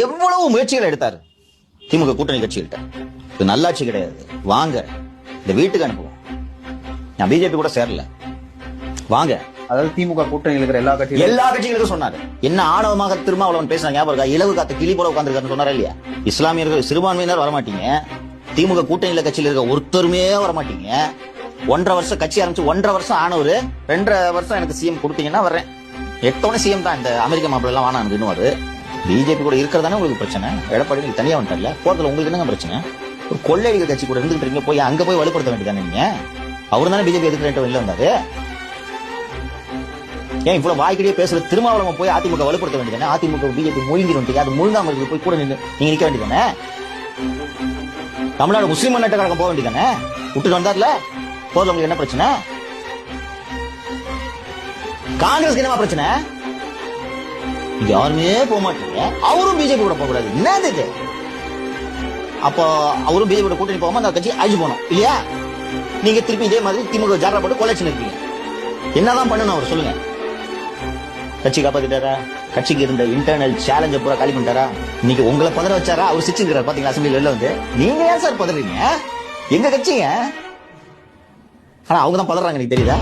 எவ்வளவு முயற்சிகள் எடுத்தாரு திமுக கூட்டணி கட்சிகள்கிட்ட. இது நல்லாட்சி கிடையாது, வாங்க இந்த வீட்டுக்கு அனுப்புவோம், நான் பிஜேபி கூட சேரல, வாங்க. அதாவது திமுக கூட்டணியில் இருக்கிற எல்லா கட்சிகளுக்கும் சொன்னாரு. என்ன ஆணவமாக திருமாவளவன் பேசின ஞாபகம் இருக்கா? இலவு காத்த கிளி போல உட்கார்ந்துருக்காருன்னு சொன்னாரா இல்லையா? இஸ்லாமியர்கள் சிறுபான்மையினர் வரமாட்டீங்க, திமுக கூட்டணியில கட்சியில் இருக்க ஒருத்தருமே வரமாட்டீங்க. 1.5 வருஷம் கட்சி ஆரம்பிச்சு 1.5 வருஷம் ஆனவரு 2.5 வருஷம் எனக்கு சிஎம் கொடுத்தீங்கன்னா வர்றேன். எட்டோன சிஎம் தான். இந்த அமெரிக்க மாப்பிள்ள எல்லாம் வானான்னு பிஜேபி கூட இருக்கிறதானே உங்களுக்கு பிரச்சனை. எடப்பாடி தனியா வந்துட்டார்ல, போறதுல உங்களுக்கு என்னங்க பிரச்சனை? ஒரு கொள்ளையடிகள் கட்சி கூட இருந்துட்டு போய் அங்க போய் வலுப்படுத்த வேண்டியதானே நீங்க? அவரு தானே பிஜேபி எதிர்க்க வெளில வந்தாரு. ஏன் இவ்வளவு வாய்க்கடியே பேசுறது? திருமாவளவன் போய் அதிமுக வலுப்படுத்த வேண்டியதானே? அதிமுக பிஜேபி மொழிங்கிட்டு அது முழுங்காம போய் கூட நின்று நீங்க நிக்க வேண்டியதானே? தமிழ்நாடு முஸ்லீம் முன்னேற்ற கழகம் போக வேண்டியதானே? விட்டுட்டு வந்தார்ல, போதும். உங்களுக்கு என்ன பிரச்சனை? காங்கிரஸ் என்னமா பிரச்சனை? யாருமே போக மாட்டீங்க, அவரும் பிஜேபி கூட போக கூடாது. என்னது இது? அப்போ அவரும் பிஜேபி கூட கூட்டணி போகாம அந்த கட்சி அழிஞ்சு போனோம் இல்லையா? நீங்க திருப்பி இதே மாதிரி திமுக ஜாரா போட்டு கொலைச்சு நிற்பீங்க. என்னதான் பண்ணணும் அவர் சொல்லுங்க? கட்சி காப்பாத்திட்டாரா? கட்சிக்கு இருந்த இன்டர்னல் சேலஞ்ச பூரா காலி பண்ணிட்டாரா? இன்னைக்கு உங்களை பதற வச்சாரா? அவர் சிரிச்சுக்கிறார் பாத்தீங்களா அசம்பிளில வெளில வந்து. நீங்க ஏன் சார் பதறீங்க? எங்க கட்சிங்க. ஆனா அவங்க தான் பதறாங்க, எனக்கு தெரியுதா?